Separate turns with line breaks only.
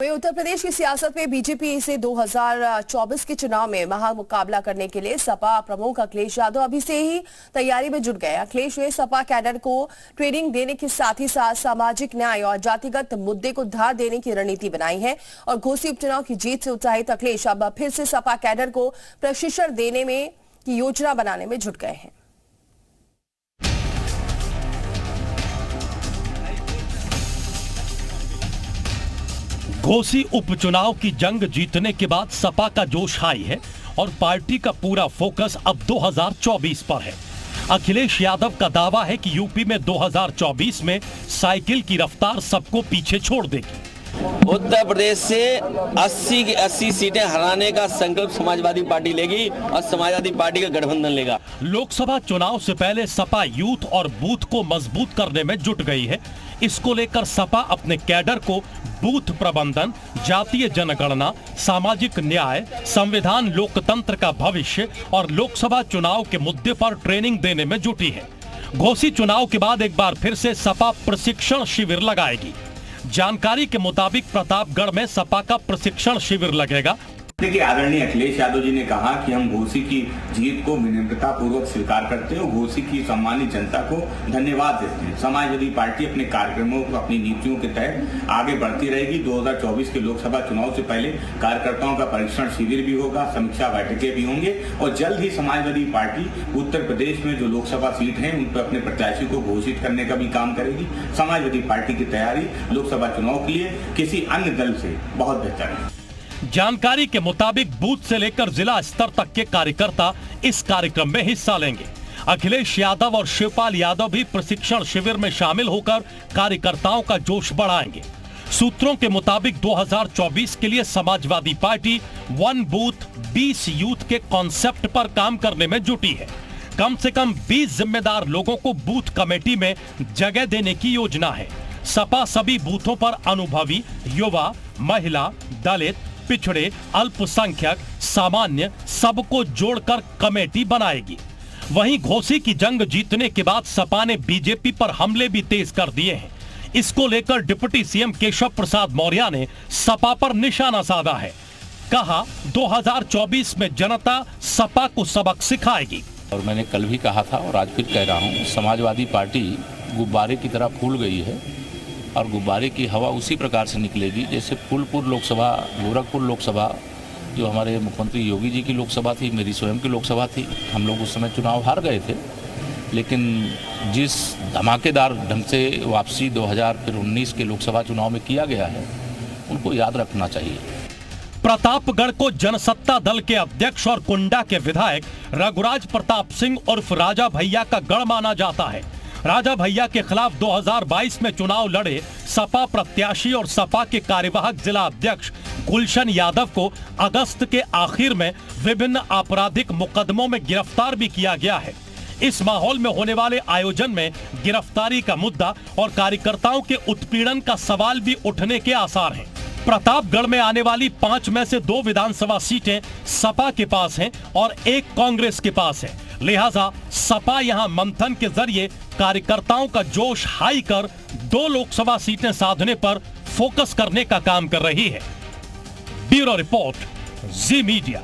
वहीं उत्तर प्रदेश की सियासत में बीजेपी से 2024 के चुनाव में महामुकाबला करने के लिए सपा प्रमुख अखिलेश यादव अभी से ही तैयारी में जुट गए। अखिलेश ने सपा कैडर को ट्रेनिंग देने के साथ ही साथ सामाजिक न्याय और जातिगत मुद्दे को धार देने की रणनीति बनाई है और घोसी उपचुनाव की जीत से उत्साहित अखिलेश अब फिर से सपा कैडर को प्रशिक्षण देने में की योजना बनाने में जुट गए हैं।
घोसी उपचुनाव की जंग जीतने के बाद सपा का जोश हाई है और पार्टी का पूरा फोकस अब 2024 पर है। अखिलेश यादव का दावा है कि यूपी में 2024 में साइकिल की रफ्तार सबको पीछे छोड़ देगी।
उत्तर प्रदेश से 80 की 80 सीटें हराने का संकल्प समाजवादी पार्टी लेगी और समाजवादी पार्टी का गठबंधन लेगा।
लोकसभा चुनाव से पहले सपा यूथ और बूथ को मजबूत करने में जुट गई है। इसको लेकर सपा अपने कैडर को बूथ प्रबंधन, जातीय जनगणना, सामाजिक न्याय, संविधान, लोकतंत्र का भविष्य और लोकसभा चुनाव के मुद्दे पर ट्रेनिंग देने में जुटी है। घोसी चुनाव के बाद एक बार फिर से सपा प्रशिक्षण शिविर लगाएगी। जानकारी के मुताबिक प्रतापगढ़ में सपा का प्रशिक्षण शिविर लगेगा।
देखिए, आदरणीय अखिलेश यादव जी ने कहा कि हम घोसी की जीत को विनम्रता पूर्वक स्वीकार करते हैं और घोसी की सम्मानित जनता को धन्यवाद देते हैं। समाजवादी पार्टी अपने कार्यक्रमों को, अपनी नीतियों के तहत आगे बढ़ती रहेगी। 2024 के लोकसभा चुनाव से पहले कार्यकर्ताओं का परीक्षण शिविर भी होगा, समीक्षा बैठकें भी होंगे और जल्द ही समाजवादी पार्टी उत्तर प्रदेश में जो लोकसभा सीट है उन पर अपने प्रत्याशी को घोषित करने का भी काम करेगी। समाजवादी पार्टी की तैयारी लोकसभा चुनाव के लिए किसी अन्य दल से बहुत बेहतर है।
जानकारी के मुताबिक बूथ से लेकर जिला स्तर तक के कार्यकर्ता इस कार्यक्रम में हिस्सा लेंगे। अखिलेश यादव और शिवपाल यादव भी प्रशिक्षण शिविर में शामिल होकर कार्यकर्ताओं का जोश बढ़ाएंगे। सूत्रों के मुताबिक 2024 के लिए समाजवादी पार्टी 1 बूथ 20 यूथ के कॉन्सेप्ट पर काम करने में जुटी है। कम से कम 20 जिम्मेदार लोगों को बूथ कमेटी में जगह देने की योजना है। सपा सभी बूथों पर अनुभवी, युवा, महिला, दलित, पिछड़े, अल्पसंख्यक, सामान्य सबको जोड़कर कमेटी बनाएगी। वहीं घोसी की जंग जीतने के बाद सपा ने बीजेपी पर हमले भी तेज कर दिए हैं। इसको लेकर डिप्टी सीएम केशव प्रसाद मौर्य ने सपा पर निशाना साधा है। कहा 2024 में जनता सपा को सबक सिखाएगी।
और मैंने कल भी कहा था और आज फिर कह रहा हूं, समाजवादी पार्टी गुब्बारे की तरह फूल गई है और गुब्बारे की हवा उसी प्रकार से निकलेगी जैसे फूलपुर लोकसभा, गोरखपुर लोकसभा जो हमारे मुख्यमंत्री योगी जी की लोकसभा थी, मेरी स्वयं की लोकसभा थी। हम लोग उस समय चुनाव हार गए थे, लेकिन जिस धमाकेदार ढंग से वापसी 2019 के लोकसभा चुनाव में किया गया है उनको याद रखना चाहिए।
प्रतापगढ़ को जनसत्ता दल के अध्यक्ष और कुंडा के विधायक रघुराज प्रताप सिंह उर्फ राजा भैया का गढ़ माना जाता है। राजा भैया के खिलाफ 2022 में चुनाव लड़े सपा प्रत्याशी और सपा के कार्यवाहक जिला अध्यक्ष गुलशन यादव को अगस्त के आखिर में विभिन्न आपराधिक मुकदमों में गिरफ्तार भी किया गया है। इस माहौल में होने वाले आयोजन में गिरफ्तारी का मुद्दा और कार्यकर्ताओं के उत्पीड़न का सवाल भी उठने के आसार हैं। प्रतापगढ़ में आने वाली 5 में से 2 विधानसभा सीटें सपा के पास हैं और 1 कांग्रेस के पास है। लिहाजा सपा यहां मंथन के जरिए कार्यकर्ताओं का जोश हाई कर 2 लोकसभा सीटें साधने पर फोकस करने का काम कर रही है। ब्यूरो रिपोर्ट, जी मीडिया।